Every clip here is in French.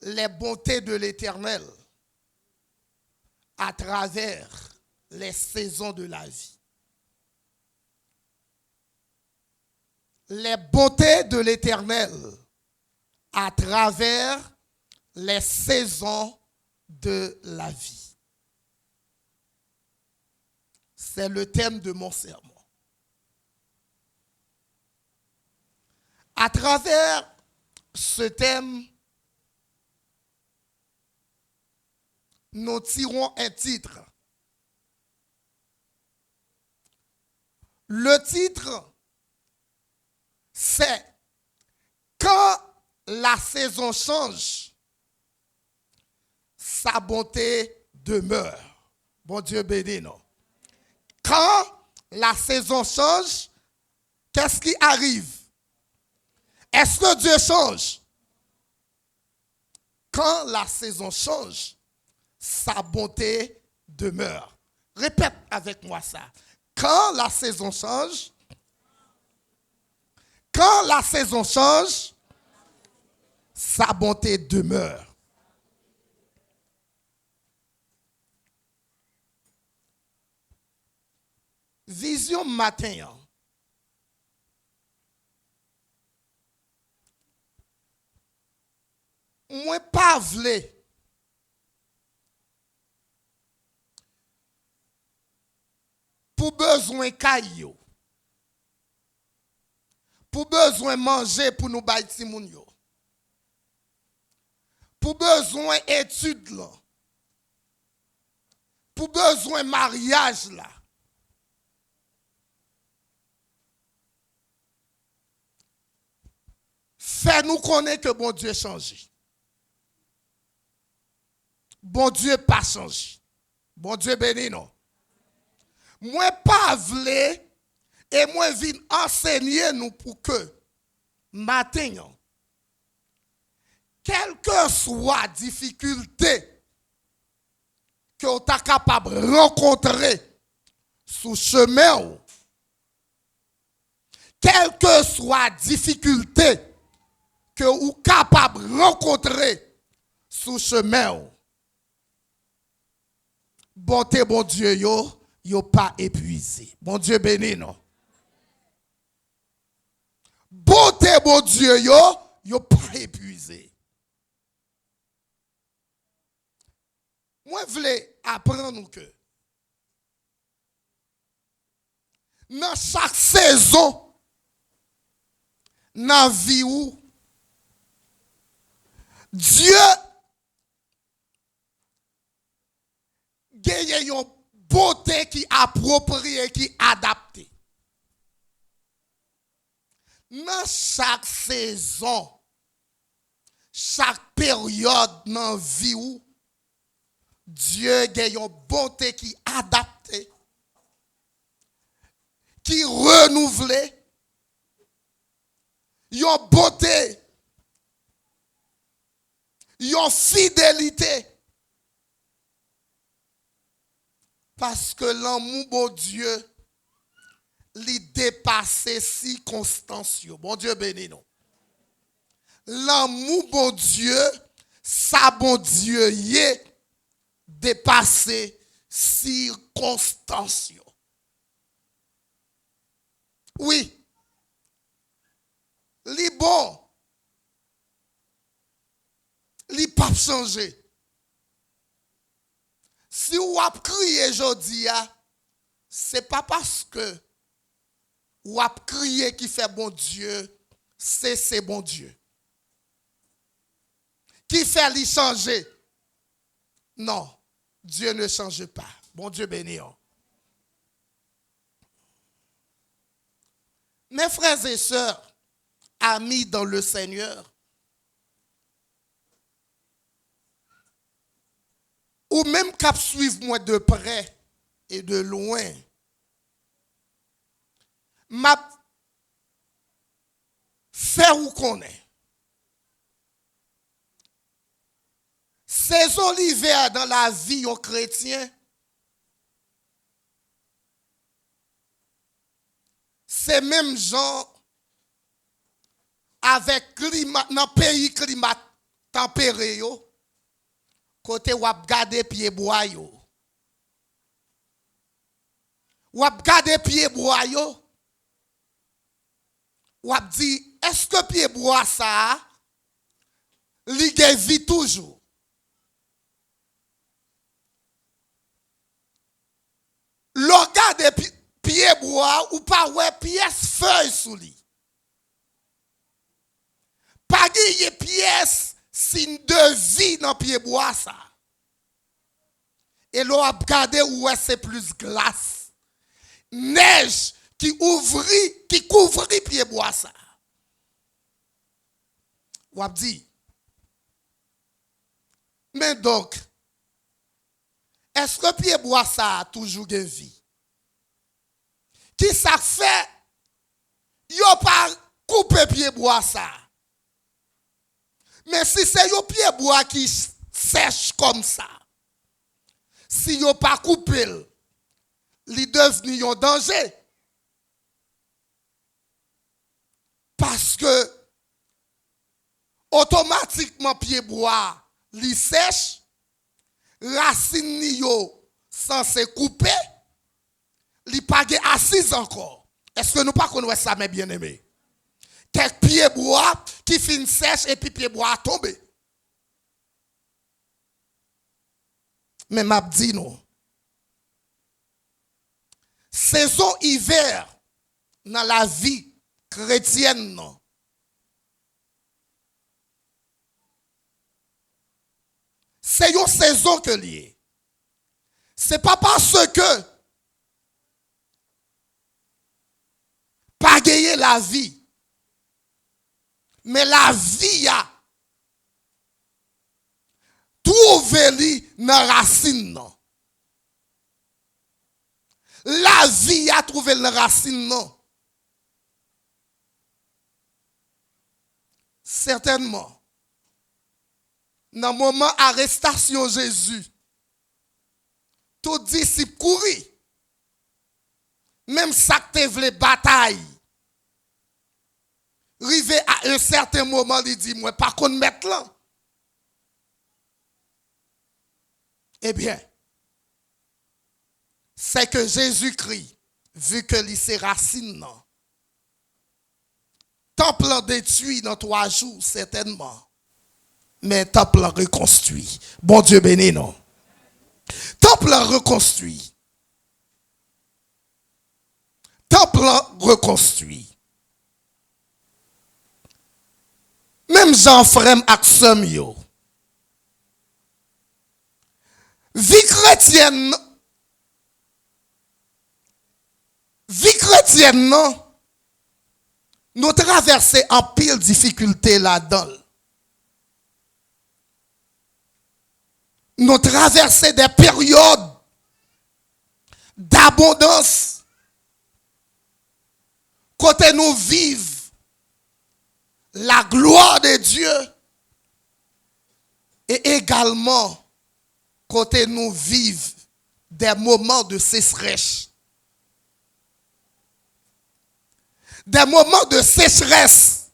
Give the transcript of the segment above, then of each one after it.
les bontés de l'Éternel à travers les saisons de la vie. Les bontés de l'Éternel à travers les saisons de la vie. C'est le thème de mon sermon. À travers ce thème, nous tirons un titre. Le titre, c'est quand la saison change, sa bonté demeure. Bon Dieu béni, non? Quand la saison change, qu'est-ce qui arrive? Est-ce que Dieu change? Quand la saison change, sa bonté demeure. Répète avec moi ça. Quand la saison change, sa bonté demeure. Vision matin. Moi pas vle pour besoin caillou. Pour besoin manger pour nous bay ti moun yo. Pour besoin études là. Pour besoin mariage là. Fais-nous connaître que bon Dieu change. Bon Dieu pas changé. Bon Dieu béni non. Moi pas vle et moi vinn enseigner nous pour que matin quelle que soit difficulté que vous êtes capable de rencontrer sous chemin, quelle que soit difficulté que vous êtes capable de rencontrer sous chemin, bonté bon Dieu yo pas épuisé. Bon Dieu béni non. Bonté bon Dieu yo pas épuisé. Moi voulais apprendre que dans chaque saison dans la vie où Dieu gagne une beauté qui appropriée, qui adaptée. Dans chaque saison, chaque période dans la vie où Dieu gagne une bonté qui adaptée, qui renouvelée, une beauté, une fidélité. Parce que l'amour de Dieu, li dépasse circonstances. Bon Dieu béni nous. L'amour bon Dieu, ça bon Dieu y dépasse circonstances. Oui. Li bon. Li pas changer. Si vous avez crié aujourd'hui, c'est pas parce que vous avez crié qui fait bon Dieu, c'est bon Dieu. Qui fait lui changer? Non, Dieu ne change pas. Bon Dieu béni. Mes frères et sœurs, amis dans le Seigneur, ou même cap suivre moi de près et de loin, m'a fait ou connaît. Saison l'hiver dans la vie aux chrétiens, c'est même gens avec climat dans pays climat tempéré yo, côté ou ap gade pied bois yo. Ou ap gade pied bois yo. Ou ap dit, est-ce que pied bois ça li gen vie toujours? L'on gade pied bois ou pas ouais pièce feuille sous li. Pas gagné pièce signe de vie dans pied bois ça. Et l'on a regardé où c'est plus glace. Neige qui couvrit pied bois ça. Ou a dit. Mais donc, est-ce que pied bois ça a toujours de vie? Qui ça fait? Yo pas couper pied bois ça. Mais si c'est un pied bois qui sèche comme ça, si vous pas coupé, il devenu un danger. Parce que automatiquement pied bois, il sèche, racine yo censé couper, il pas assise encore. Est-ce que nous pas connaissons ça mes bien-aimés? Quelques pieds bois qui fin sèche et puis pieds bois a tombé. Mais m'a dit non. Saison hiver dans la vie chrétienne non. C'est une saison que lié. C'est pas parce que pas gagner la vie. Mais la vie a trouvé li dans racine non. La vie a trouvé dans racine non. Certainement. Dans le moment arrestation Jésus, tout disciple courir. Même ça que te vle bataille. Rivé à un certain moment, il dit, moi, pas qu'on mette là. Eh bien, c'est que Jésus-Christ, vu que il s'est racine, temple détruit dans 3 jours, certainement. Mais temple reconstruit. Bon Dieu béni, non. Temple reconstruit. Temple reconstruit. Même Jean frère aksem yo. Vie chrétienne non, nous traversons en pile difficulté là-dedans. Nous traversons des périodes d'abondance. Côté nous vivons la gloire de Dieu et également côté nous vivons des moments de sécheresse. Des moments de sécheresse.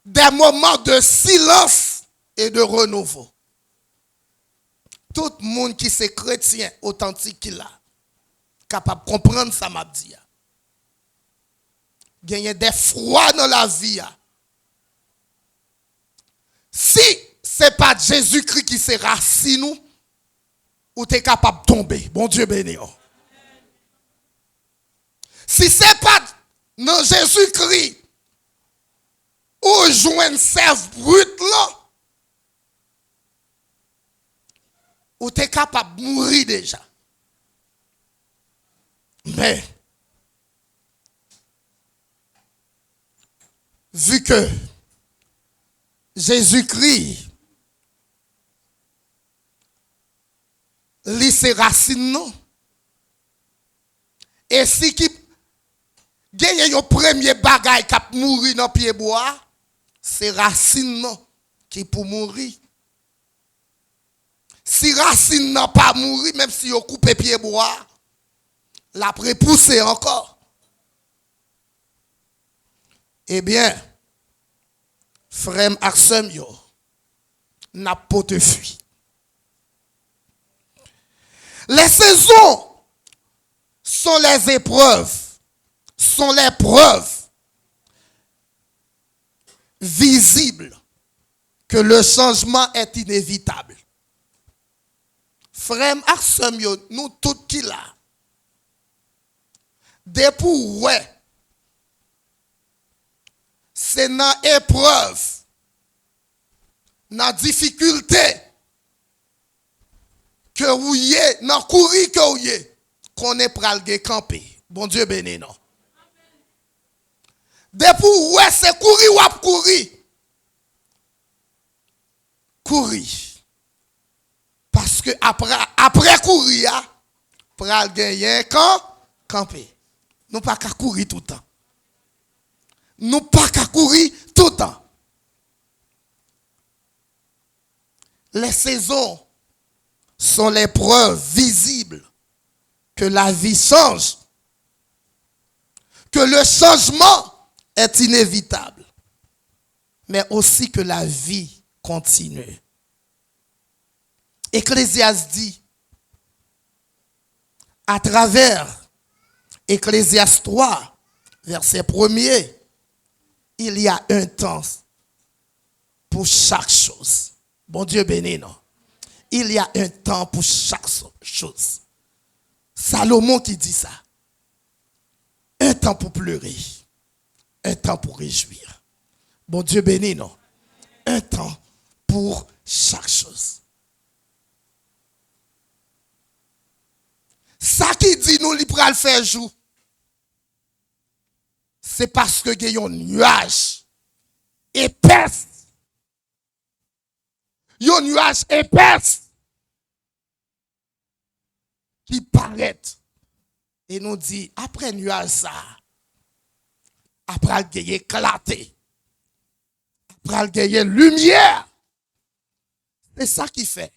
Des moments de silence et de renouveau. Tout le monde qui est chrétien authentique qu'il a, capable de comprendre ça m'a dit. Il y a des froids dans la vie. Si ce n'est pas Jésus-Christ qui s'est racine nous, ou tu es capable de tomber. Bon Dieu béni. Si ce n'est pas dans Jésus-Christ, ou joindre sève brute là, ou tu es capable de mourir déjà. Mais, vu que Jésus-Christ, lui ses racines non, et si qui gagne un premier bagage qui a mourir dans pied bois, c'est racines non qui pour mourir. Si racine n'a pas mourir, même si on coupe pied bois, la prépousser encore. Eh bien, Frère Aksem yo, n'a pas de fuite. Les saisons sont les épreuves, sont les preuves visibles que le changement est inévitable. Frère Aksem yo, nous tous qui là, depuis ouais, c'est dans épreuve, dans difficulté, que vous y êtes, dans courir que vous y êtes, qu'on est pral de camper. Bon Dieu béni, non. Depuis ouais, c'est courir ou ap courir. Courir. Parce que après courir, pral gagner camper. Nous pas qu'à courir tout le temps. Nous pas qu'à courir tout le temps. Les saisons sont les preuves visibles que la vie change, que le changement est inévitable, mais aussi que la vie continue. Ecclésiaste dit, à travers Ecclésiaste 3, verset 1er, il y a un temps pour chaque chose. Bon Dieu béni, non? Il y a un temps pour chaque chose. Salomon qui dit ça. Un temps pour pleurer. Un temps pour réjouir. Bon Dieu béni, non? Un temps pour chaque chose. Ça qui dit nous, li pral faire jour. C'est parce que il y a un nuage épaisse. Il y a un nuage épaisse qui paraît et nous dit après nuage ça, après le éclaté, après le lumière. C'est ça qui fait.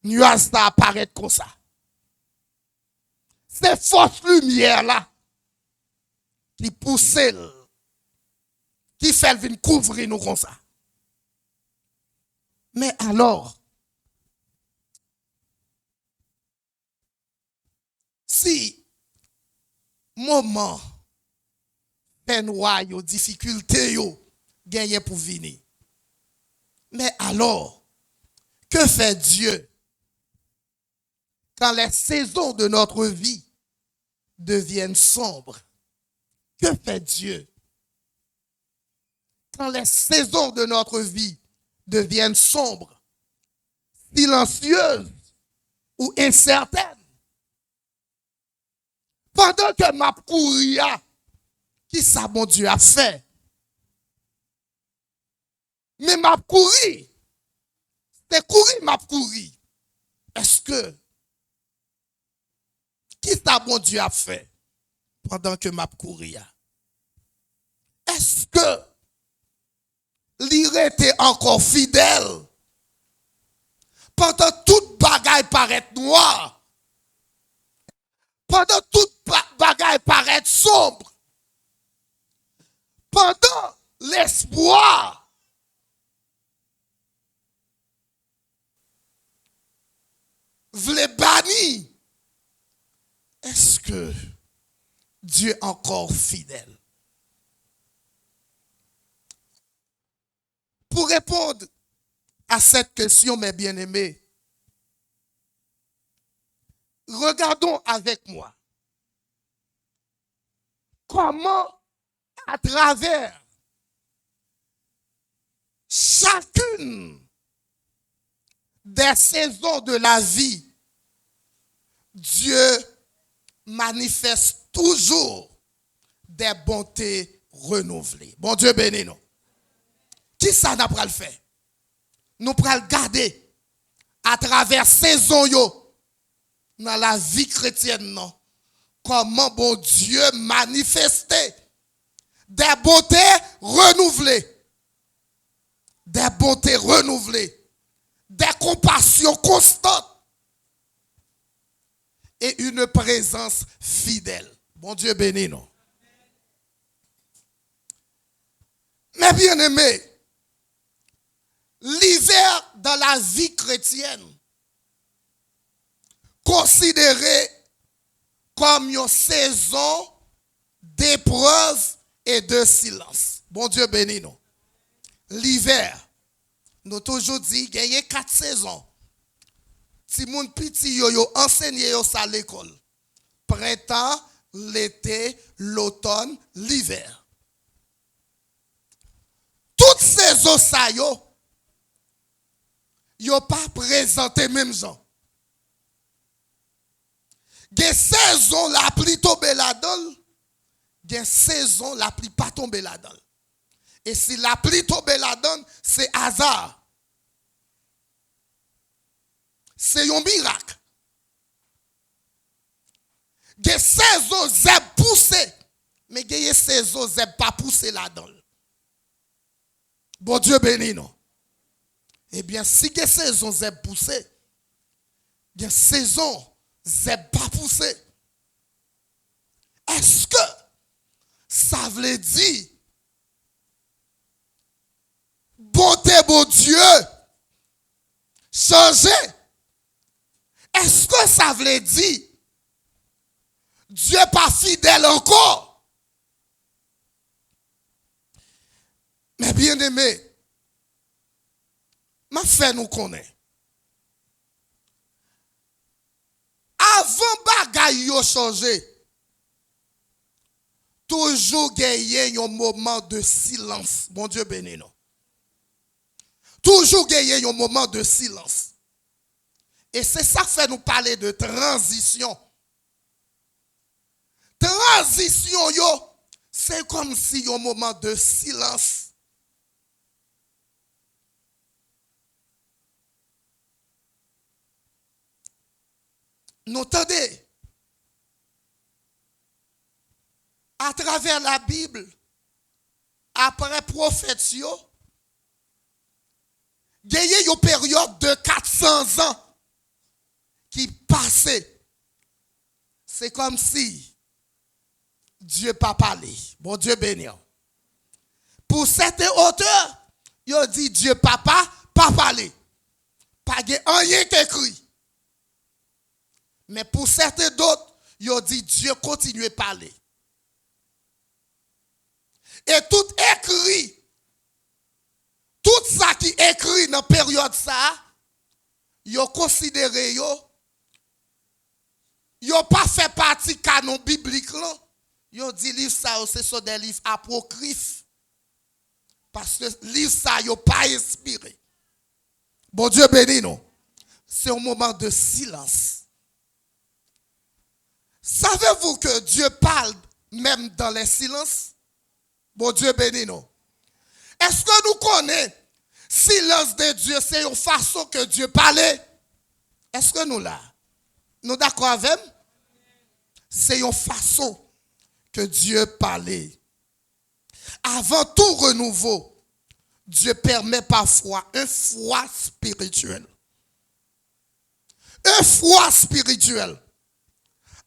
Nuage ça apparaît comme ça. C'est forte lumière là qui pousse, qui fait venir couvrir nous comme ça. Mais alors, si moment peine yo difficulté yo gagné pour venir, mais alors que fait Dieu quand les saisons de notre vie deviennent sombres? Que fait Dieu quand les saisons de notre vie deviennent sombres, silencieuses ou incertaines? Pendant que ma courir, qui ça mon Dieu a fait? Mais ma courir, c'est courir ma courir. Est-ce que, qui ça mon Dieu a fait pendant que ma courir? Est-ce que l'il était encore fidèle pendant toute bagaille paraît noire? Pendant toute bagaille paraît sombre, pendant l'espoir v'lait banni, est-ce que Dieu est encore fidèle? Pour répondre à cette question, mes bien-aimés, regardons avec moi comment, à travers chacune des saisons de la vie, Dieu manifeste toujours des bontés renouvelées. Bon Dieu béni nous. Qui ça n'a pas le fait? Nous pral le garder à travers saison yo dans la vie chrétienne non. Comment bon Dieu manifestait des bontés renouvelées. Des bontés renouvelées. Des compassions constantes. Et une présence fidèle. Bon Dieu béni nous. Mes bien-aimés, l'hiver dans la vie chrétienne, considéré comme une saison d'épreuve et de silence. Bon Dieu béni nous. L'hiver, nous toujours dit, il y a 4 saisons. Si mon petit yo enseigné yo ça à l'école. Printemps, l'été, l'automne, l'hiver. Toutes saisons ça yo pas présenté même gens. Des saisons la pluie tombe là-dedans, des saisons la pluie pas tombe là-dedans. Et si la pluie tombe là-dedans, c'est hasard. C'est un miracle. Des saisons zeb poussé, mais des saisons zeb pas poussé là-dedans. Bon Dieu béni nous. Eh bien, si des saisons zeb poussé, des saisons zeb pas poussé, est-ce que ça veut dire bonté bon Dieu changer? Est-ce que ça veut dire Dieu pas fidèle encore? Mais bien aimé, ma fait nous connaît. Avant bagay yo changer, toujours gagner un moment de silence. Bon Dieu béni nous. Toujours gagner un moment de silence. Et c'est ça qui fait nous parler de transition. Transition, c'est comme si un moment de silence. Nous entendez? À travers la Bible, après prophète, il y a une période de 400 ans qui passait. C'est comme si Dieu pas parlé. Bon Dieu béni. Pour certains auteurs, ils dit Dieu papa pas parlé. Pas rien écrit. Mais pour certains d'autres, ils dit Dieu continue à parler. Et tout écrit, tout ça qui écrit dans la période ça, ils considéré yo pas fait partie canon biblique là. Yo dit livre ça c'est sur des livres apocryphes. Parce que livre ça yo pas inspiré. Bon Dieu béni nous. C'est un moment de silence. Savez-vous que Dieu parle même dans les silences? Bon Dieu béni nous. Est-ce que nous connaissons silence de Dieu, c'est une façon que Dieu parlait? Est-ce que nous là? Nous d'accord avec? C'est une façon que Dieu parlait. Avant tout renouveau, Dieu permet parfois un froid spirituel. Un froid spirituel.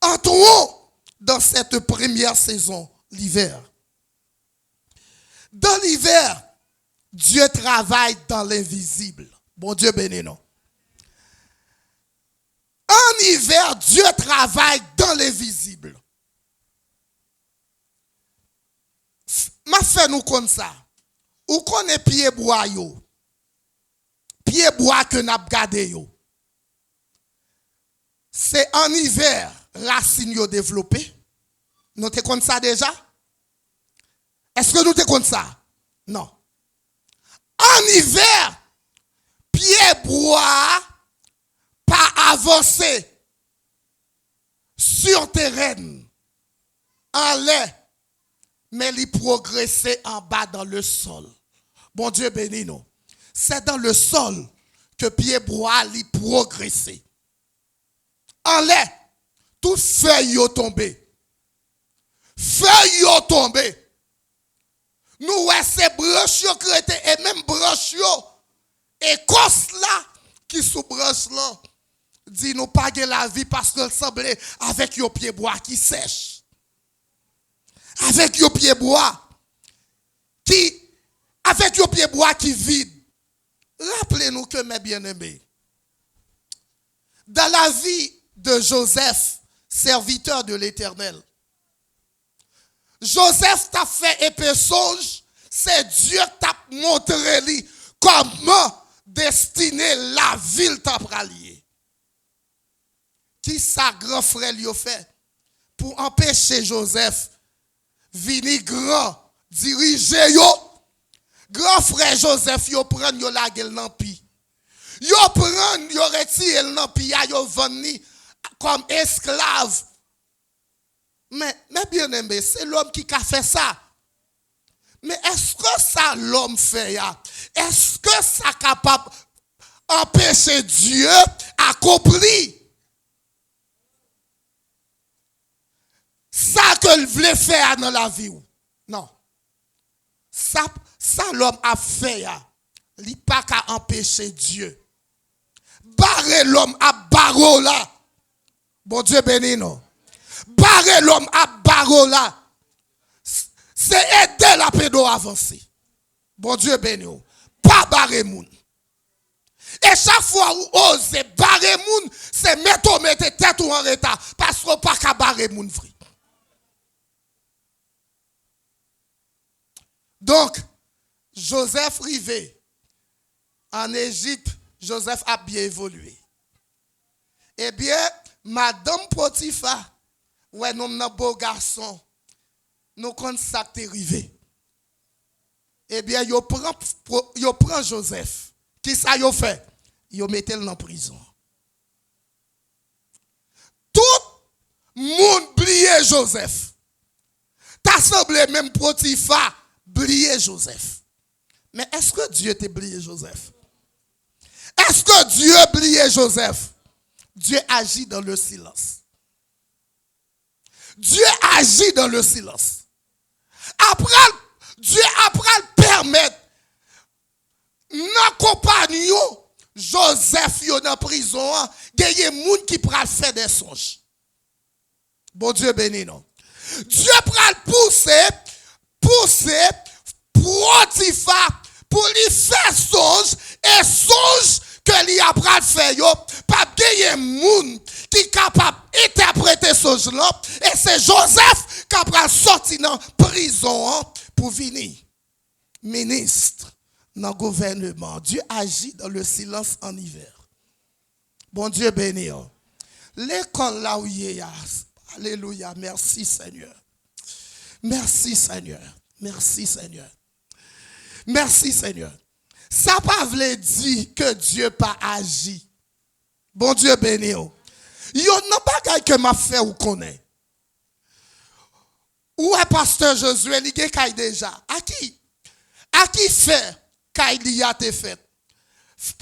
Entrons dans cette première saison, l'hiver. Dans l'hiver, Dieu travaille dans l'invisible. Bon Dieu béni nous. En hiver, Dieu travaille dans l'invisible. Ma fait nous comme ça. Ou connaît pied bois yo. Pied bois que n'a gardé yo. C'est en hiver racine yo développé. Nous te comme ça déjà? Est-ce que nous te comme ça? Non. En hiver, pied bois pas avancer sur terrain en l'air, mais il progresser en bas dans le sol. Bon Dieu béni nous. C'est dans le sol que pied bois il progresser. En l'air, tout feuille yo tombé. Feuille yo tombé. Nous ouais ces branches yo crété et même branches yo écosse là qui sous branche là dit nous pas la vie parce qu'elle semblait avec yo pied bois qui sèche. Avec yo pied bois qui avec un pied bois qui vide. Rappelez-nous que, mes bien-aimés, dans la vie de Joseph, serviteur de l'Éternel, Joseph t'a fait épée songe, c'est Dieu t'a montré lui comment destiner la ville t'a pralié. Qui sa grand frère lui a fait pour empêcher Joseph venir grand, diriger yo. Grand frère Joseph yo prend yo la gueule nan pi. Yo prend yo retire nan pi yo vendre comme esclave. Mais bien aimé, c'est l'homme qui a fait ça. Mais est-ce que ça l'homme fait ya? Est-ce que ça capable empêcher Dieu accomplir ça que il voulait faire dans la vie? Non. Ça l'homme a fait ya. Il n'a pas qu'à empêcher Dieu. Barrer l'homme à barreau là. Bon Dieu béni non. Barrer l'homme à barreau là. C'est aider la pédo à avancer. Bon Dieu béni. Pas barrer moun. Et chaque fois où ose barrer moun, c'est mettre tête ou en retard. Parce qu'on pas qu'à barrer moun vrai. Donc, Joseph rivé en Égypte, Joseph a bien évolué. Eh bien, Madame Potiphar, ouais, nous sommes beau garçon, nous comptons ça qui est rivé. Eh bien, yo prend Joseph. Qui ça yo fait? Yo mettez le en prison. Tout le monde oublié Joseph. T'as semblé même Potiphar oublier Joseph. Mais est-ce que Dieu t'a oublié Joseph? Est-ce que Dieu a oublié Joseph? Dieu agit dans le silence. Dieu agit dans le silence. Dieu après le permettre, nos compagnons, Joseph, yo dans prison, il y a des gens qui prennent faire des songes. Bon Dieu béni, non. Dieu prend pousser Potiphar pour lui faire songe et songe que lui apprend faire yo pas gagner moun qui est capable d'interpréter songe là et c'est Joseph qui a sorti dans prison pour venir ministre dans le gouvernement. Dieu agit dans le silence en hiver. Bon Dieu béni. L'école là où il y a. Alléluia. Merci Seigneur. Merci Seigneur. Merci Seigneur. Merci Seigneur. Ça pas veut dire que Dieu pas agi. Bon Dieu béni. Yo n'a pas que m'a fait ou connaît. Où est pasteur Josué li gen kay déjà? À qui fait kay li a te fait?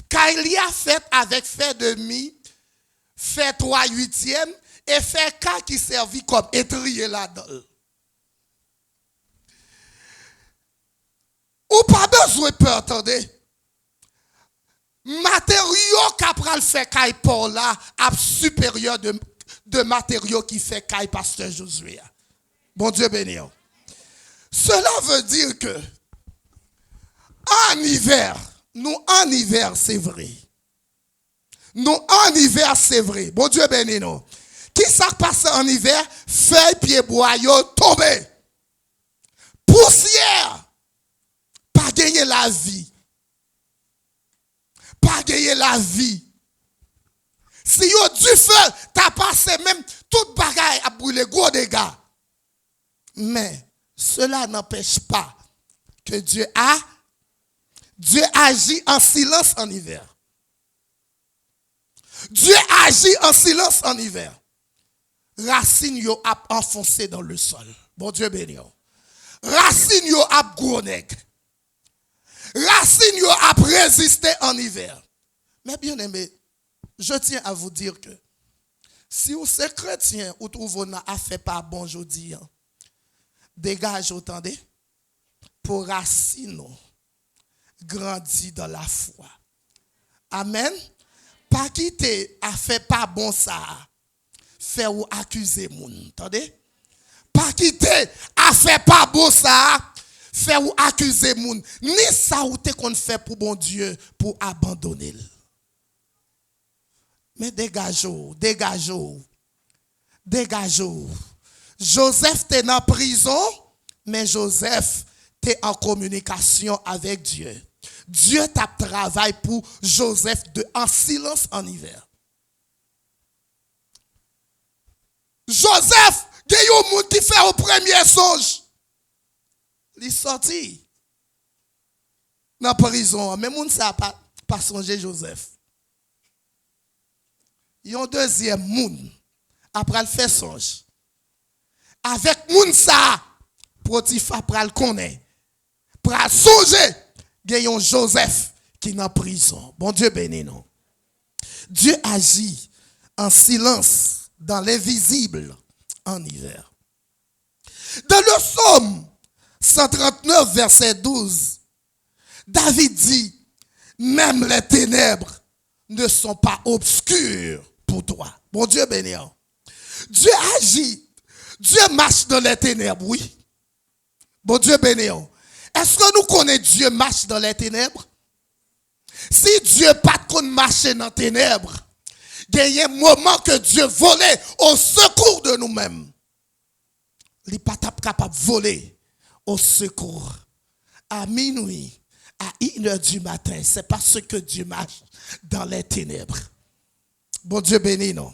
Kay li a fait avec fait demi, fait 3/8 et fait kay qui servit comme étrier là-dedans. Ou pas besoin de peur, attendez. Matériaux qu'après le fait kay pour là, à supérieur de matériaux qui fait kay pasteur Josué. Bon Dieu béni. Cela veut dire que en hiver, c'est vrai. Nous en hiver, c'est vrai. Bon Dieu béni nous. Qui ça passe en hiver? Feuille pied bois yo tombé. Poussière. Pas gagner la vie. Pas gagner la vie. Si yo du feu, t'as passé même toute bagaille à brûler gros dégâts. Mais cela n'empêche pas que Dieu agit en silence en hiver. Dieu agit en silence en hiver. Racine yo a enfoncé dans le sol. Bon Dieu béni. Racine yo a gros-nèg. Racine yo a résisté en hiver. Mais bien aimé, je tiens à vous dire que si vous êtes chrétien ou trouvez n'a fait pas bon aujourd'hui, dégage, entendez, pour racine grandit dans la foi. Amen. Pas quitter a fait pas bon ça. Fait ou accuser moun, entendez? Pas quitter a fait pas bon ça. faire ou accuser moun, ni ça ou te qu'on fait pour bon Dieu pour abandonner. Mais dégagez-vous. Joseph était en prison, mais Joseph était en communication avec Dieu. Dieu t'a travaillé pour Joseph en silence en hiver. Joseph, il y a un monde qui fait au premier songe. Il est sorti dans la prison. Mais moun ça pas songé Joseph. Il y a un deuxième monde après le fait songe. Avec moun ça, Potiphar pral connaît. Pral songer, il y a un Joseph qui est en prison. Bon Dieu béni non. Dieu agit en silence dans l'invisible en hiver. Dans le psaume 139 verset 12, David dit, même les ténèbres ne sont pas obscures pour toi. Bon Dieu béni. Dieu agit. Dieu marche dans les ténèbres, oui. Bon Dieu béni. Est-ce que nous connaissons Dieu marche dans les ténèbres? Si Dieu pas qu'on marche dans les ténèbres, il y a un moment que Dieu volait au secours de nous-mêmes. Il n'est pas capable de voler au secours. À minuit, à 1h du matin, c'est parce que Dieu marche dans les ténèbres. Bon Dieu béni, non?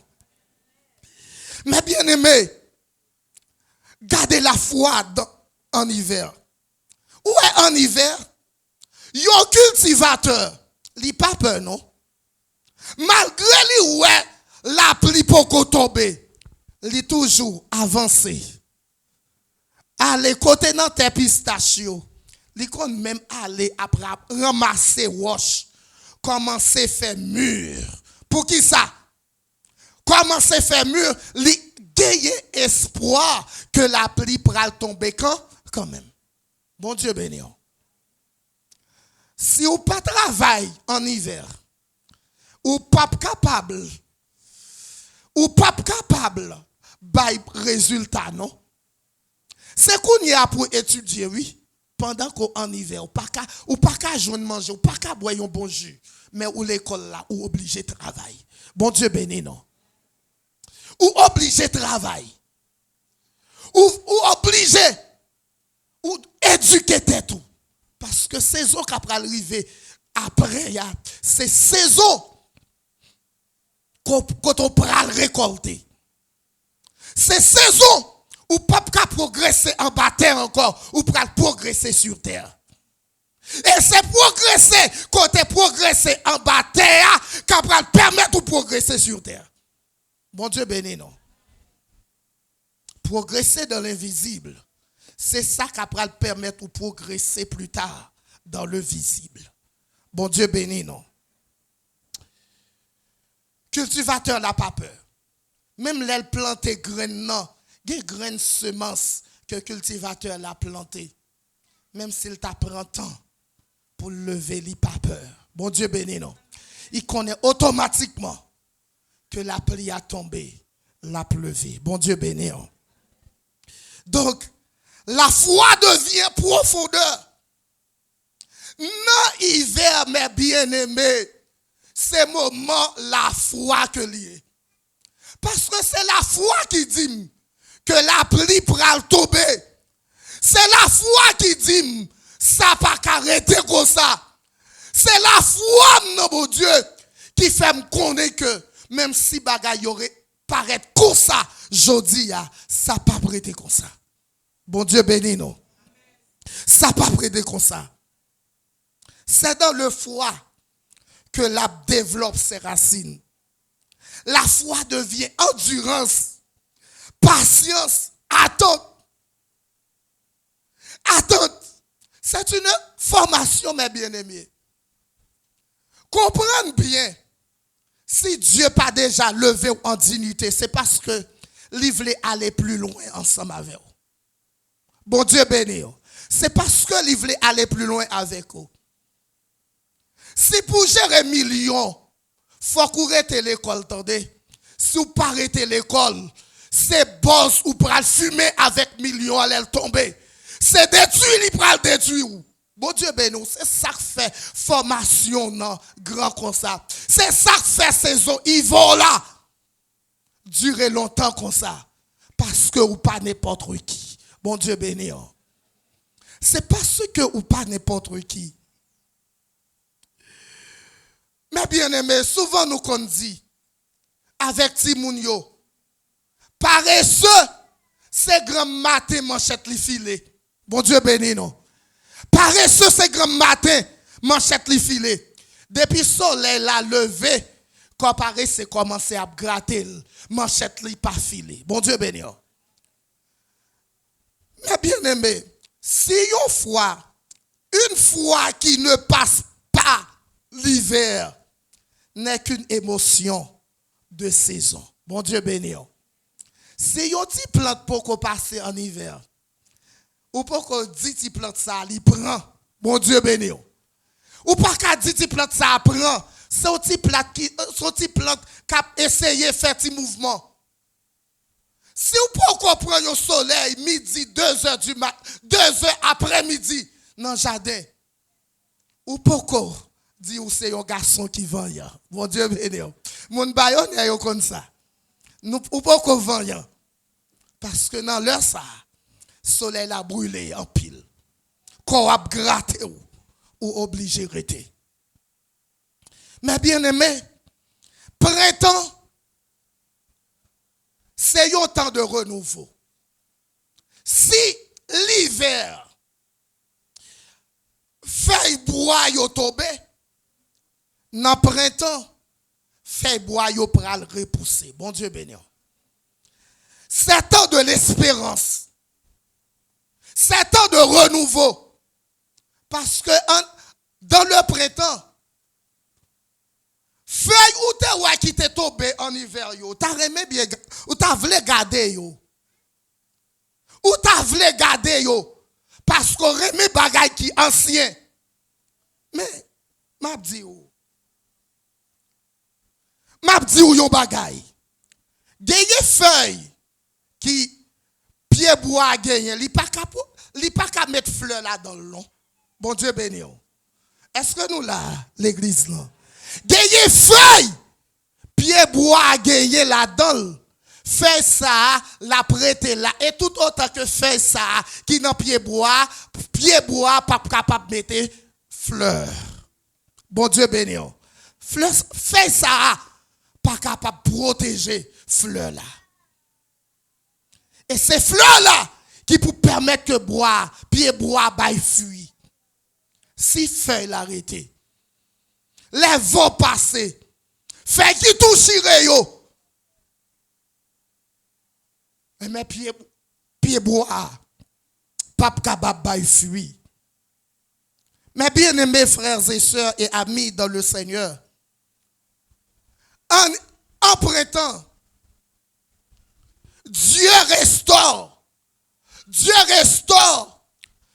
Mais bien aimé, gardez la foi en hiver. Où est en hiver? Il y a un cultivateur. Il n'a pas peur, non? Malgré lui, où est la pluie pour tomber, il est toujours avancé. Aller côté dans tes pistachios. Il peut même aller après ramasser roche. Commencer à faire mur. Pour qui ça? Commencer à faire mur. Il gagne espoir que la pluie pourra tomber quand même. Bon Dieu béni. Si vous pas travail en hiver, ou pas capable, by résultat, non? C'est qu'on y a pour étudier, oui, pendant qu'en hiver, ou pas qu'à joindre manger, ou pas qu'à boire un bon jus, mais ou l'école là, ou obligé de travailler. Bon Dieu béni, non? Ou obligé de travailler. Ou obligé, ou éduquer tout. Parce que saison qui après arriver, après, c'est saison quand on prend récolter. C'est saison où pas progresser en bas terre encore, ou pas progresser sur terre. Et c'est progresser, quand tu progresser en bas terre, qui va permettre de progresser sur terre. Bon Dieu béni, non? Progresser dans l'invisible, c'est ça qui va permettre de progresser plus tard dans le visible. Bon Dieu béni, non? Cultivateur n'a pas peur. Même les planter graines, non. Des graines semences que le cultivateur l'a planté. Même s'il t'apprend temps pour lever, il n'a pas peur. Bon Dieu béni, non. Il connaît automatiquement que la pluie a tombé, la pleuvé. Bon Dieu béni, non. Donc, la foi devient profondeur. Non, hiver, mes bien-aimés, c'est moment la foi que lié. Parce que c'est la foi qui dit que la pluie pourra tomber. C'est la foi qui dit ça pas arrêter comme ça. C'est la foi, mon Dieu, qui fait me connaître que même si bagay aurait paraître comme ça, jodi ça pas prêter comme ça. Bon Dieu béni non. Ça pas prêter comme ça. C'est dans le foi que l'arbre développe ses racines. La foi devient endurance, patience, attente. Attente. C'est une formation, mes bien-aimés. Comprenez bien, si Dieu n'a pas déjà levé en dignité, c'est parce que il voulait aller plus loin ensemble avec vous. Bon Dieu béni. C'est parce que il voulait aller plus loin avec vous. Si pour gérer millions, il faut courir à l'école, attendez. Si vous pas arrêtez l'école, c'est boss ou pour fumer avec millions à tomber. C'est détruit, il prend le détruire. Bon Dieu béni, c'est ça qui fait formation non grand comme ça. C'est ça qui fait saison hiver là. Durer longtemps comme ça. Parce que ou pas n'importe qui. Bon Dieu béni. C'est parce que ou pas n'importe qui. Mais bien aimé, souvent nous qu'on dit avec Timounio, paresseux, c'est grand matin manchette li filé. Bon Dieu béni non. Paresseux, c'est grand matin manchette li filé. Depuis soleil la levé, quand paresseux commencé à gratter, manchette li pas filé. Bon Dieu béni. Mais bien aimé, si une fois qui ne passe pas l'hiver, n'est qu'une émotion de saison. Bon Dieu béni. Si yon ti plante pour qu'on passe en hiver, ou pour qu'on dit ti plante ça, il prend. Bon Dieu béni. Ou pas qu'à dit ti plante ça prend. C'est un petit plante qui a essayé de faire un mouvement. Si vous pouvez comprendre le soleil, midi, 2 heures du matin, 2 heures après-midi, dans le jardin, ou pouvez dire que c'est un garçon qui vend. Bon Dieu béni. Mon bayon est comme ça. Nous pouvons vendre. Parce que dans l'heure ça, le soleil a brûlé en pile. Qu'on a gratté ou obligé de rester. Mais bien aimé, printemps, c'est un temps de renouveau. Si l'hiver, feuille bois yo tombé, dans le printemps, feuille bois yo pral repousser. Bon Dieu béni. C'est temps de l'espérance. C'est temps de renouveau. Parce que dans le printemps, feuille ou te ouais qui te tombé en hiver yo, t'as aimé bien ou t'as voulu garder yo. Ou t'as voulu garder yo parce qu'on remet bagay qui ancien. Mais m'a dit ou yon bagay. Gagné feuille qui pied bois gagné, li pas ka mettre fleur là dans le long. Bon Dieu béni. Est-ce que nous là l'église là gagné feuille pied bois gagné là-dedans. Feuille ça la prêter là et tout autant que feuille ça qui dans pied bois pas capable mettre fleur. Bon Dieu béni. Fleur feuille ça pas capable de protéger fleur là. Et ces fleurs là qui pour permettre que pied bois baille fuit. Si feuille l'arrêter, les vents passer, fait qui touche yo. Mais pied bois pas capable baille fuit. Mais bien aimés frères et sœurs et amis dans le Seigneur, en printemps, Dieu restaure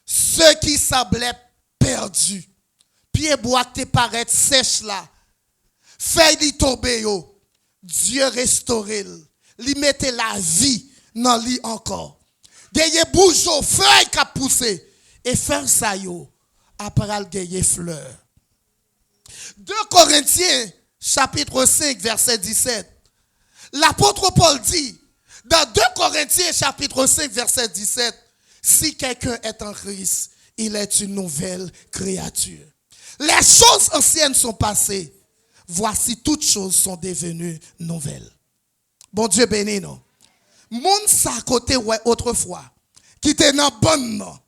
ce qui semblait perdu. Pied bois te paraît sèche là. Feuille li tombe yo. Dieu restaure. Li mette la vie dans li encore. Geye bougeon feuille qui a poussé et faire ça yo après le geye fleur. 2 Corinthiens chapitre 5 verset 17. L'apôtre Paul dit dans 2 Corinthiens chapitre 5 verset 17, si quelqu'un est en Christ, il est une nouvelle créature. Les choses anciennes sont passées. Voici toutes choses sont devenues nouvelles. Bon Dieu béni non. Moun sa côté ouais autrefois qui était dans bonne non.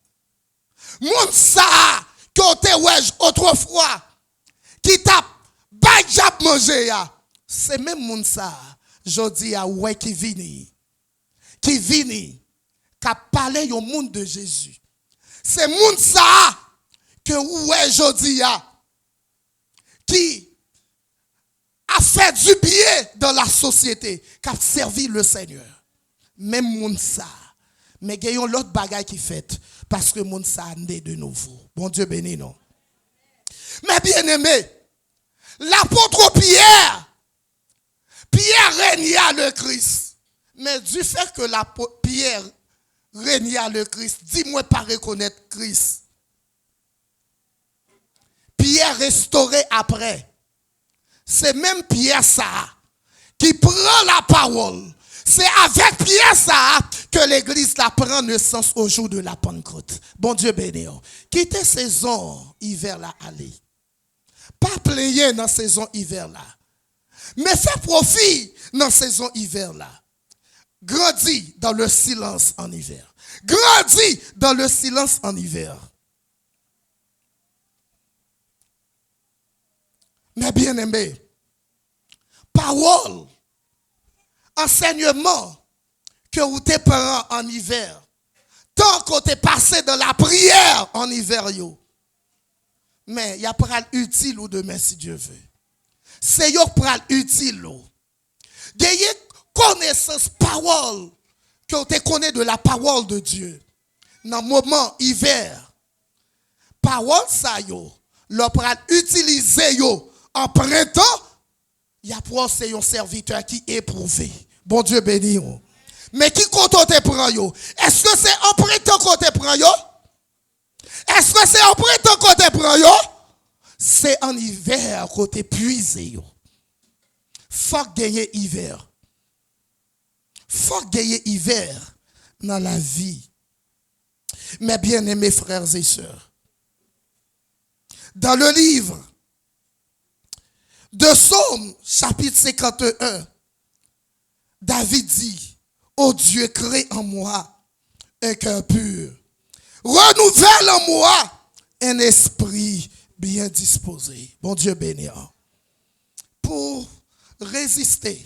Moun sa côté ouais autrefois qui t'a bajab manger ya. C'est même moun sa jodi a ouais qui vini qui a parlé au monde de Jésus. C'est moun sa que ouais jodi a qui a fait du bien dans la société, qui a servi le Seigneur. Même moun sa. Mais gagnons l'autre bagaille qui fait parce que moun sa né de nouveau. Bon Dieu béni non. Mais bien aimé, l'apôtre Pierre régna le Christ. Mais du fait que Pierre régner à le Christ. Dis-moi pas reconnaître Christ. Pierre restauré après. C'est même Pierre ça qui prend la parole. C'est avec Pierre ça que l'église la prend naissance au jour de la Pentecôte. Bon Dieu béni. Quittez saison hiver là, allez. Pas plaigner dans saison hiver là. Mais fais profit dans saison hiver là. Grandis dans le silence en hiver. Grandis dans le silence en hiver. Mais bien aimé, parole, enseignement que vous tes parents en hiver, tant qu'on t'est passé dans la prière en hiver, yo. Mais il y a pas utile ou demain si Dieu veut. C'est yo pral utile. Gagner connaissance parole que tu connais de la parole de Dieu. Dans le moment hiver, parole ça yo, le pral utiliser yo en printemps, il y a pour c'est un serviteur qui est éprouvé. Bon Dieu béni. Mais qui compte te prend yo? Est-ce que c'est en printemps qu'on te prend yo? Est-ce que c'est en printemps qu'on te prend yo? C'est en hiver qu'on te puise yo. Faut gagner hiver. Faut gagner hiver dans la vie. Mes bien-aimés frères et sœurs, dans le livre de Psaume, chapitre 51, David dit, ô Dieu, crée en moi un cœur pur. Renouvelle en moi un esprit bien disposé. Bon Dieu béni. Pour résister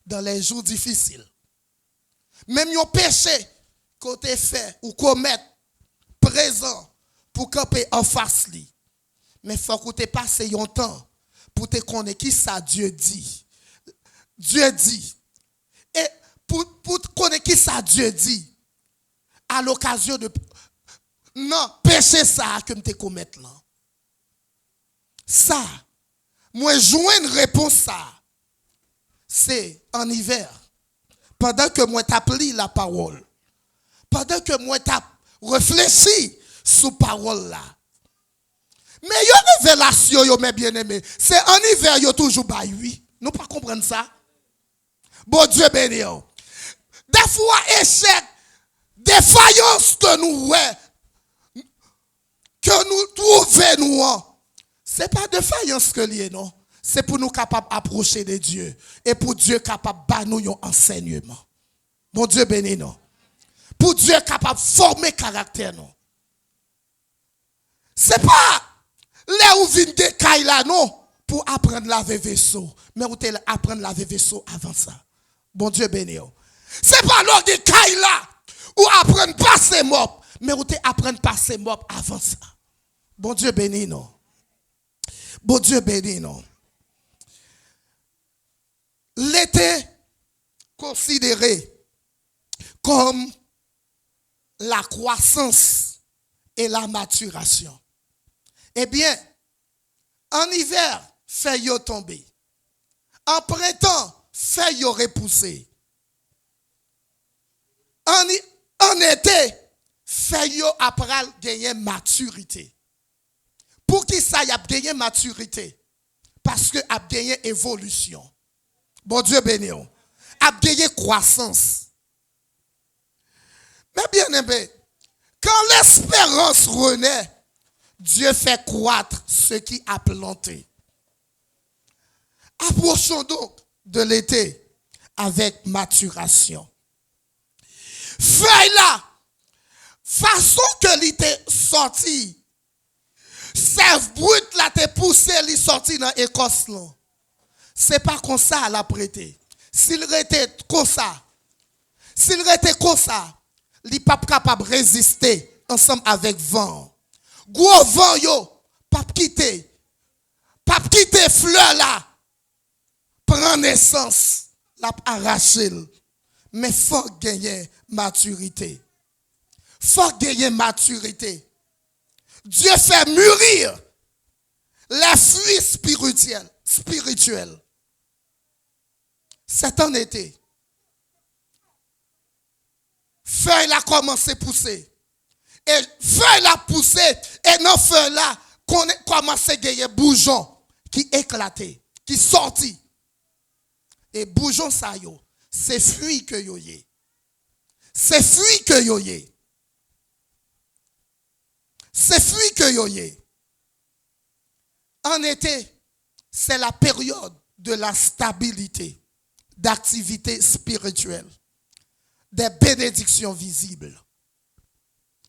dans les jours difficiles, même yon péché qu'on te fait ou commettre présent pour camper en face li. Mais faut que tu passes yon temps pour te connaître qui ça Dieu dit. Dieu dit. Et pour te connaître qui ça Dieu dit à l'occasion de non péché ça que me te commettre là. Ça moi joindre une réponse ça c'est en hiver. Pendant que moi t'appli la parole. Pendant que moi t'as réfléchi sur parole là. Mais yo révélation yo mes bien-aimés, c'est en hiver yo toujours ba oui. Nous pas comprendre ça. Bon Dieu béni. Des fois échec, défaillance que nous que nous trouvons nous. C'est pas défaillance que lié non. C'est pour nous capables d'approcher de Dieu. Et pour Dieu capable de nous un enseignement. Bon Dieu béni non. Pour Dieu capable de former caractère non. C'est pas là où vient des cailles là non. Pour apprendre à laver vaisseau. Mais vous allez apprendre à laver vaisseau avant ça. Bon Dieu béni. C'est pas là des cailles là. Ou apprendre à passer mop. Mais vous allez apprendre à passer mop avant ça. Bon Dieu béni non. Bon Dieu béni non. L'été considéré comme la croissance et la maturation. Eh bien, en hiver, fait yo tomber. En printemps, fait yo repousser. En été, fait yo après gagner maturité. Pour qui ça y a gagné maturité? Parce que a gagné évolution. Bon Dieu béni. A gagné croissance. Mais bien aimé, quand l'espérance renaît, Dieu fait croître ce qui a planté. Approchons donc de l'été avec maturation. Feuille là, façon que l'été sorti, sève brute là te poussé, li sorti dans l'écosse là. C'est pas comme ça à la prêter. S'il était comme ça, il n'est pas capable de résister ensemble avec vent. Gros vent yo, pas quitter fleur là, prend naissance, l'a arraché. Mais faut gagner maturité. Faut gagner maturité. Dieu fait mûrir les fruits spirituels. C'est en été. feuille la commencé à pousser. Et feuille la poussé, et dans feuille là, qu'on commence à gagner boujon qui éclaté, qui sorti. Et boujon ça yo, c'est fruit que yo yé. C'est fruit que yo yé. C'est fruit que yo yé. En été, c'est la période de la stabilité, d'activité spirituelle, des bénédictions visibles.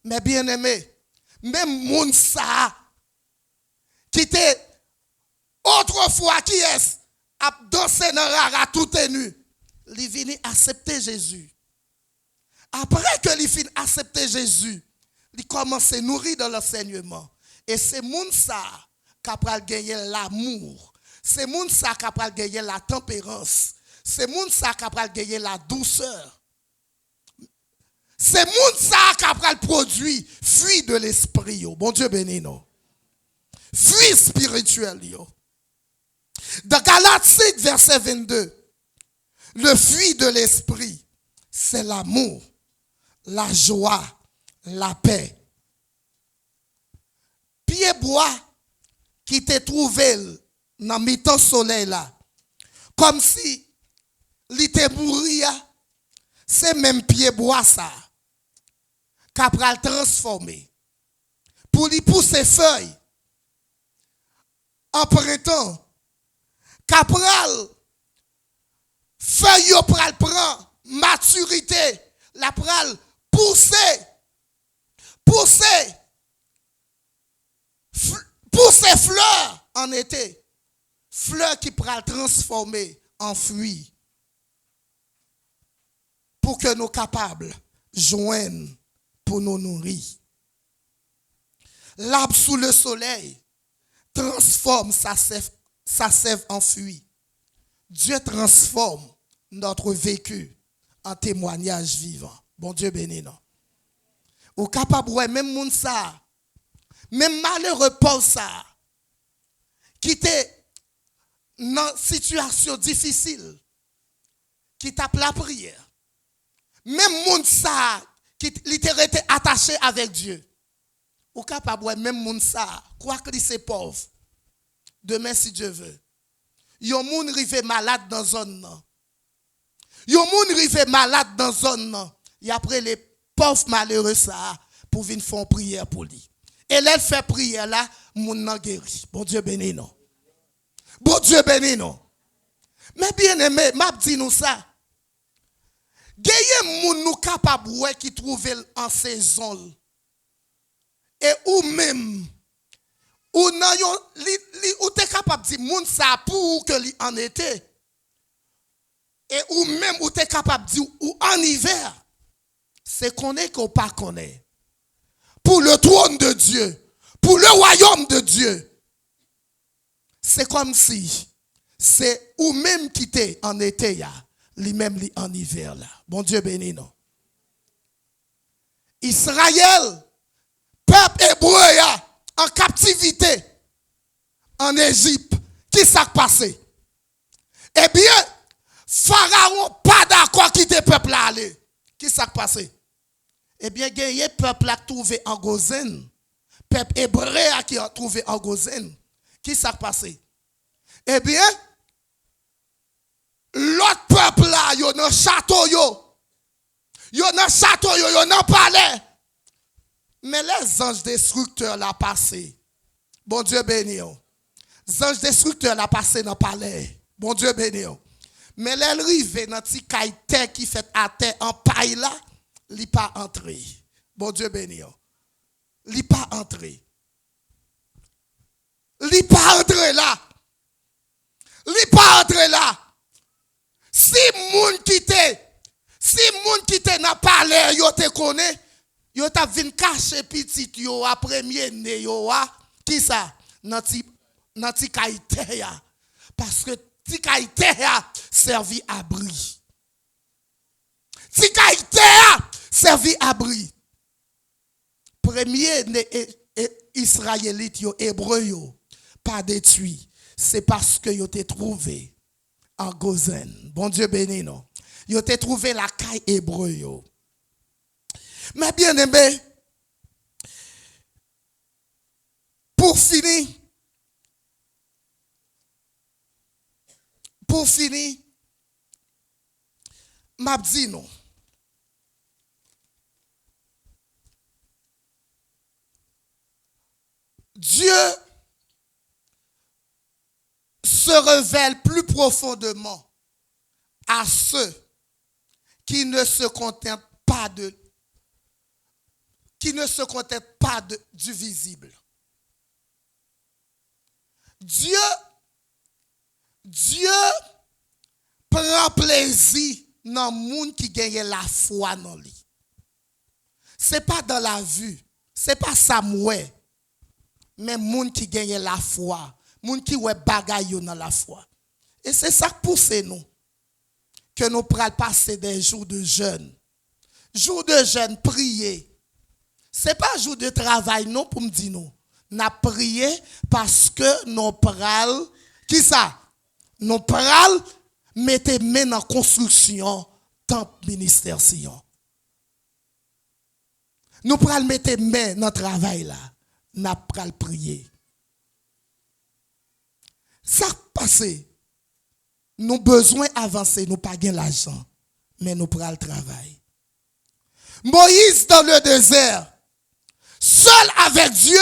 Mais bien aimé, même moun sa qui était autrefois qui est a dansé dans rara tout nu, il vient accepter Jésus. Après que il fin accepter Jésus, il commence à nourrir dans l'enseignement. Et c'est moun sa qui a gagné l'amour. C'est moun sa qui a gagné la tempérance. C'est moun sa qui a gagné la douceur. C'est moun sa qui a produit fruit de l'esprit yo. Bon Dieu béni non. Fruit spirituel yo. Dans Galates 6 verset 22, le fruit de l'esprit, c'est l'amour, la joie, la paix. Pied bois qui te trouvé dans mi-temps soleil là, comme si il était mouru, c'est même pied bois ça, qu'après le transformer, pour lui pousser feuilles, en printemps, qu'après feuille pral prend maturité, la pral pousser fleurs en été, fleurs qui pral transformer en fruits pour que nous capables joindre pour nous nourrir. L'arbre sous le soleil transforme sa sève en fruits. Dieu transforme notre vécu en témoignage vivant. Bon Dieu béni non. Ou capable même moun ça, même malheureux Paul ça, qui était dans une situation difficile, qui tape la prière. Même moun ça, qui était attaché avec Dieu. Ou capable même moun ça, quoi que c'est pauvre. Demain si Dieu veut. Yon moun rive malade dans zone nan. Yon moun rive malade dans zone nan. Et après les pauvres malheureux ça pour venir faire prière pour lui. Et elle fait prière là, moun nan guéri. Bon Dieu béni non. Bon Dieu béni non. Mais bien aimé, m'a dit nous ça. Geye moun nou capable ouais qui trouve en saison. Et ou même ou nan yon ou t'es capable de dire moun sa pour que li en été. Et ou même ou t'es capable de dire ou en hiver. C'est qu'on est qu'on pas connaît. Pour le trône de Dieu, pour le royaume de Dieu. C'est comme si c'est ou même qui t'es en été ya, li même li en hiver là. Bon Dieu béni non. Israël, peuple hébreu ya, en captivité en Égypte, qui s'est passé? Eh bien, Pharaon pas d'accord quitter peuple là aller. Qui s'est passé? Eh bien, il y a peuple là trouvé en Gozen. Peuple hébreu qui a trouvé en Gozen. Qui s'est passé? Eh bien, l'autre peuple là, yo dans château yo. Yo dans château yo dans palais. Mais les anges destructeurs l'ont passé. Bon Dieu béni. Les anges destructeurs l'ont passé dans le palais. Bon Dieu béni. Mais les rives dans petit caïté qui fait à terre en paille là, il pas entré. Bon Dieu béni. Il pas entré. Il pas entré là. Il pas entré là. Si moun qui te dans palais yo te connaît, yo t'a vinn cacher petit yo a premier né yo a qui ça nan ti kaite ya parce que ti kaite ya servi abri. Ti kaite ya servi abri. Premier né israélite yo hébreu yo pas détruit, c'est parce que yo te trouvé en Gozen. Bon Dieu béni non. Yo te trouvé la caille hébreu yo. Mais bien aimé, pour finir, m'a dit non. Dieu se révèle plus profondément à ceux qui ne se contentent pas du visible. Dieu prend plaisir dans le monde qui gagne la foi dans lui. Ce n'est pas dans la vue, ce n'est pas ça mouais, mais le monde qui gagne la foi, le monde qui ouais bagaille dans la foi. Et c'est ça qui pousse nous, que nous prenons passer des jours de jeûne. Jours de jeûne, prier. Ce n'est pas jour de travail, non, pour me dire non. Nous prié parce que nous prenons, qui ça? Nous prenons, mettez main dans la construction, temple ministère Sion. Nous prenons mettre main dans le travail là. Nous prenons prier. Ça passe. Nous besoin d'avancer, nous pas gain l'argent, mais nous prenons le travail. Moïse dans le désert, seul avec Dieu,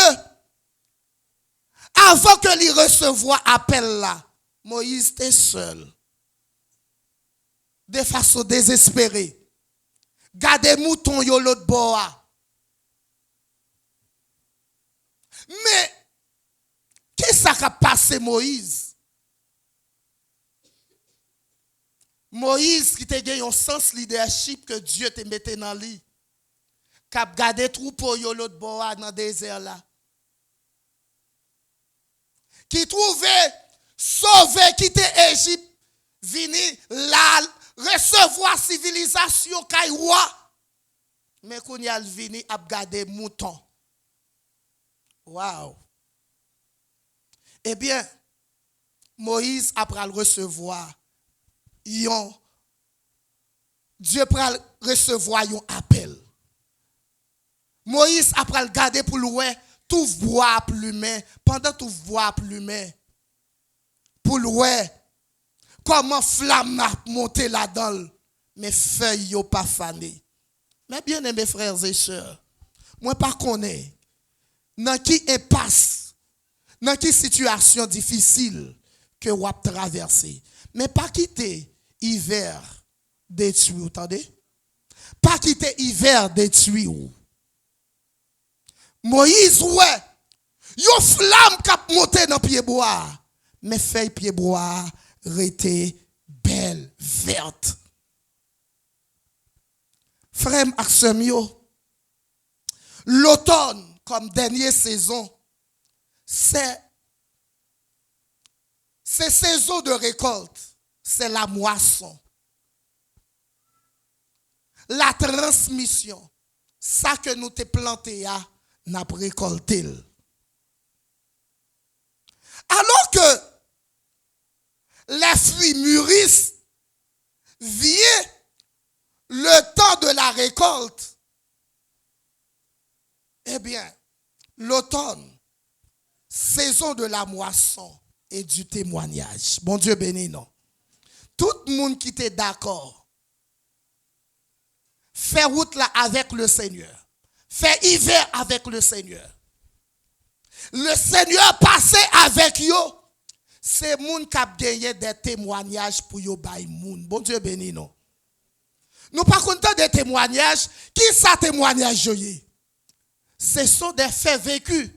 avant que lui recevoir appel là, Moïse était seul. De façon désespérée. Gardez mouton yo l'autre bois. Mais, qu'est-ce qui a passé Moïse? Moïse qui te gagné un sens leadership que Dieu te mettait dans lui. Cap gardé troupeau yo l'autre bois dans le désert là. Qui trouvait sauvé quitter Égypte, vini là recevoir civilisation kaywa. Mais qu'on y a vini a gardé mouton. Wow. Eh bien, Moïse après le recevoir Dieu pral recevoir un appel. Moïse après le garder pour louer tout bois plumé pendant tout bois plumé pour louer comment flamme a monté là-dedans mais feuilles yo pas fané. Mais bien aimés frères et sœurs, moi pas connais dans qui impasse, dans qui situation difficile que vous avez traversé, mais pas quitter hiver détruit, vous entendez? Pas quitter hiver détruit. Moïse, ouais, yon flamme qui a monté dans pied bois, mais feuille pied bois rete belle, verte. Frère Axemio, l'automne comme dernière saison, c'est saison de récolte, c'est la moisson. La transmission, ça que nous te planté à, n'a récolté. Alors que les fruits mûrissent, vient le temps de la récolte. Eh bien, l'automne, saison de la moisson et du témoignage. Bon Dieu béni, non. Tout le monde qui est d'accord, fait route là avec le Seigneur. Fait hiver avec le Seigneur. Le Seigneur passé avec yo. C'est moun qui a gagné des témoignages pour yo bay moun. Bon Dieu béni, non. Nous pas contents des témoignages. Qui ça témoignage yoye? Ce sont des faits vécus.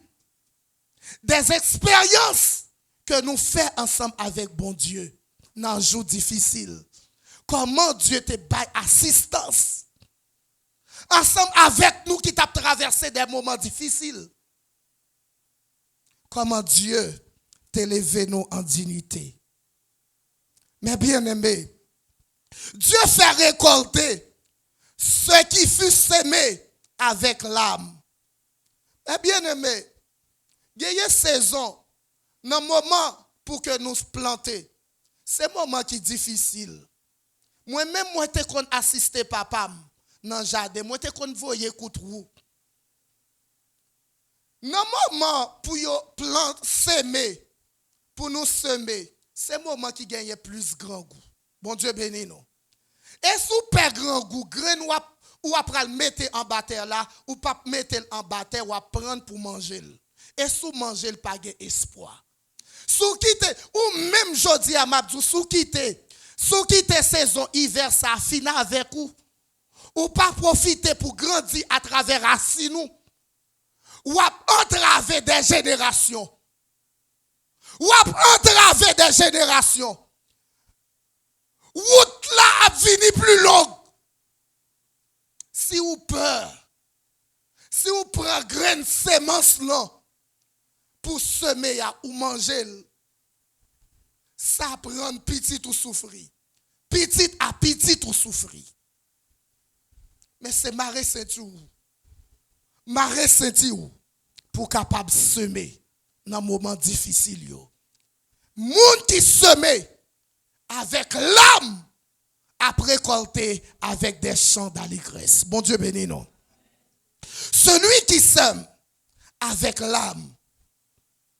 Des expériences que nous faisons ensemble avec bon Dieu. Dans un jour difficile. Comment Dieu te baille assistance. Ensemble avec nous qui t'a traversé des moments difficiles. Comment Dieu t'élève nous en dignité. Mais bien aimé, Dieu fait récolter ce qui fut sémé avec l'âme. Mais bien aimé, il y a une saison, un moment pour que nous planter. C'est un moment qui est difficile. Moi-même, moi, je suis assisté papa dans le jardin, moi, te kon voye koutrou. Dans le moment pour yo planter, semer, pour nous semer, c'est le moment qui gagne plus grand goût. Bon Dieu béni nous. Et si vous perdez grand goût, grain ou après le mettre en bataille là, ou pas mettre en bataille, ou prendre pour manger. Et si vous mangez, pas de espoir. Sous quitter, ou même jodi à Mabdou, sous quitter saison hiver, ça finit avec vous. Ou pas profiter pour grandir à travers Assinou. Ou entraver des générations. Ou entraver des générations. Route là a fini plus longue. Si vous peur, si vous prenez graine semence là pour semer ou manger, ça prend petit ou souffrir. Petit à petit ou souffrir. Mais c'est marre sentir marre sentir pour capable semer dans moment difficile yo. Moun qui seme avec l'âme à récolter avec des chants d'allégresse. Bon Dieu béni nous. Celui qui sème avec l'âme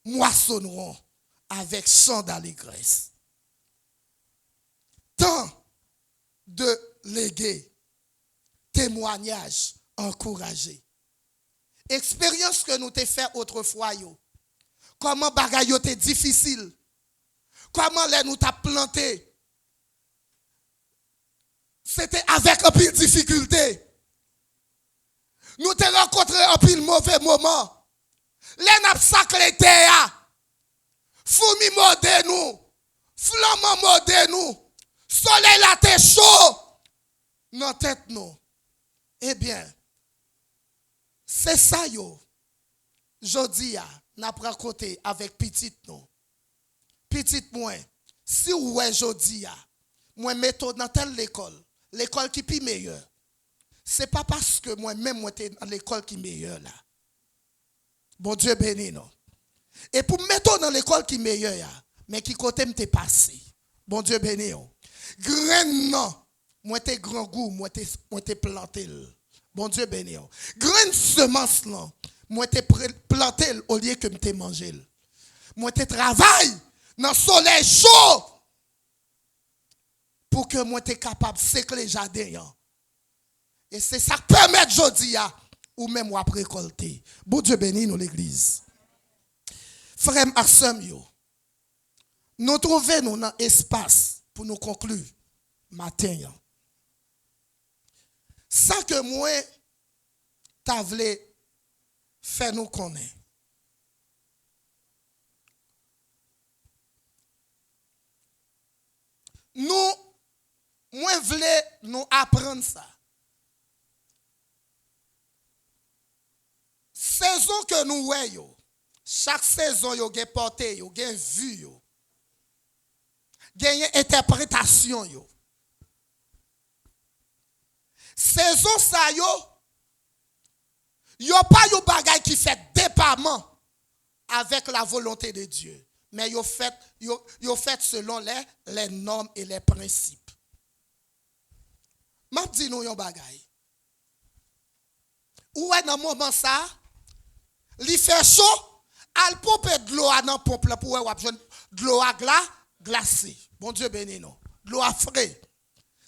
moissonneront avec chants d'allégresse. Tant de légués, témoignages encouragés. Expérience que nous t'ai fait autrefois yo. Comment bagay yo t'est difficile. Comment les nous t'a planté. C'était avec un pile difficulté. Nous t'ai rencontré un pile mauvais moment. Les n'a sacré terre. Foumi modé nous. Flamand modé nous. Soleil la t'est chaud. Dans tête nous. Eh bien, c'est ça yo. Jodi a, n'a pris côté avec petite nous. Petite moi, si ou est jodi a, moi mettons dans telle l'école qui est meilleure. C'est pas parce que moi-même moi t'es dans l'école qui est meilleure là. Bon Dieu béni non. Et pour mettre dans l'école qui est meilleure, mais qui côté m'te passé. Bon Dieu béni non. Graine non. Moi t'es grand goût, moi t'es planté. Bon Dieu béni. Graine semence là, moi t'es planté au lieu que m'te mangé. Moi t'es travail dans soleil chaud pour que moi t'es capable de sécler jardin. Et c'est ça qui permet jodi ou même ou après récolter. Bon Dieu béni nous l'église. Frère Arsam yo. Nous trouvons nous dans espace pour nous conclure matin. Ça que moi t'a voulu faire nous connaître. Moi voulais nous apprendre ça. Saison que nous voyons, chaque saison yo gen porté, yo gen vu yo. Gen interprétation yo. Saison ça yo pas yo bagay qui fait dépendant avec la volonté de Dieu, mais yo fait selon les normes et les principes. M'a dit nous yon bagay. Ou est dans moment ça, li fait chaud, al pompe de l'eau dans pompe là pour ou joindre de l'eau glacée. Bon Dieu béni non. De l'eau frais.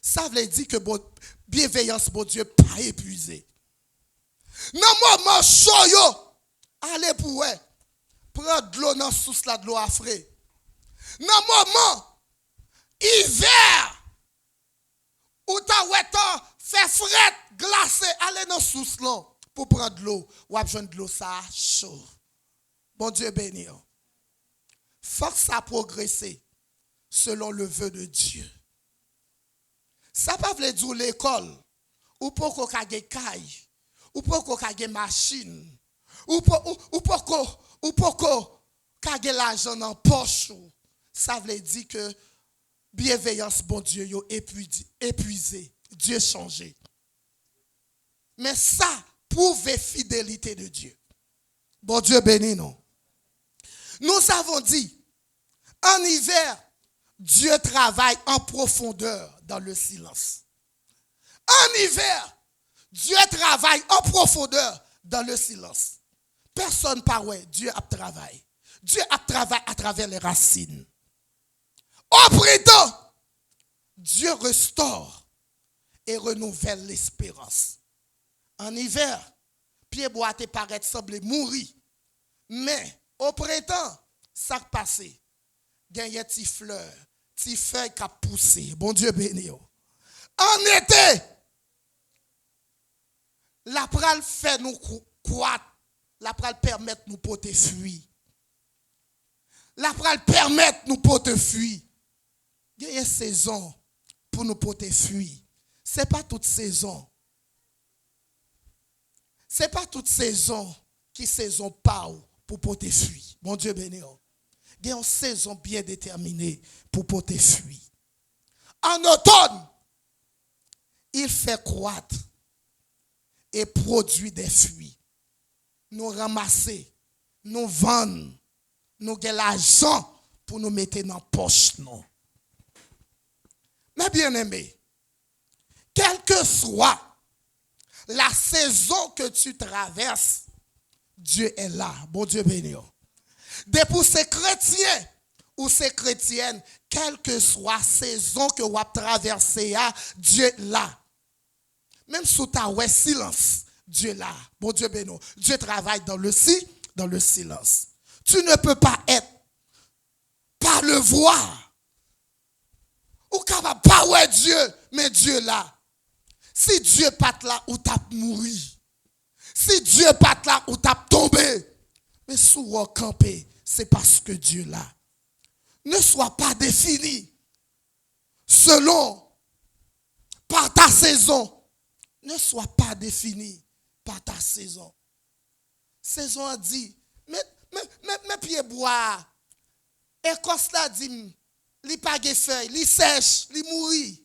Ça veut dire que bon bienveillance bon Dieu pas épuisé. Dans moment chaud yo, allez pour prendre de l'eau dans source là de l'eau frais. Dans moment hiver ou ta fait fret glacé, allez dans source là pour prendre de l'eau ou joindre de l'eau ça chaud. Bon Dieu béni. Force à progresser selon le vœu de Dieu. Ça pas veut dire l'école ou pour qu'on ait caille ou pour qu'on ait machine ou pour qu'on ait l'argent dans poche. Ça veut dire que bienveillance bon Dieu yo épuisé, Dieu changé. Mais ça prouve fidélité de Dieu. Bon Dieu béni non. Nous avons dit en hiver Dieu travaille en profondeur dans le silence. En hiver, Dieu travaille en profondeur dans le silence. Personne pas ouais, Dieu a travaillé. Dieu a travaillé à travers les racines. Au printemps, Dieu restaure et renouvelle l'espérance. En hiver, pied bois te paraît semble mourir. Mais au printemps, ça passe. Gagne ti fleurs, ti feuilles qui poussé. Bon Dieu béni. En été, la pral fait nous croître. La pral permettre nous porter fruit. La pral permettre nous porter fruit. Il y a une saison pour nous porter fruit. Ce n'est pas toute saison. Ce n'est pas toute saison qui saison pas pour porter fruit. Mon Dieu béni. Il y a une saison bien déterminée pour porter fruit. En automne, il fait croître et produit des fruits. Nous ramasser, nous vendre, nous avons l'argent pour nous mettre dans la poche. Non. Mais bien aimé, quelle que soit la saison que tu traverses, Dieu est là. Bon Dieu béni. Depuis ces chrétiens ou ces chrétiennes, quelle que soit la saison que vous traversez, Dieu est là. Même sous ta silence, Dieu est là. Bon Dieu béni. Dieu travaille dans le silence. Tu ne peux pas être, pas le voir. Ou capable pas ouais Dieu, mais Dieu est là. Si Dieu pas là, ou t'as mouru. Si Dieu pas là, ou t'as tombé. Mais si vous campez, c'est parce que Dieu est là. Ne sois pas défini selon, par ta saison. Ne sois pas défini par ta saison. Saison a dit, mais pieds bois. Et quand cela dit, li pas de feuilles, li sèche, li mourit.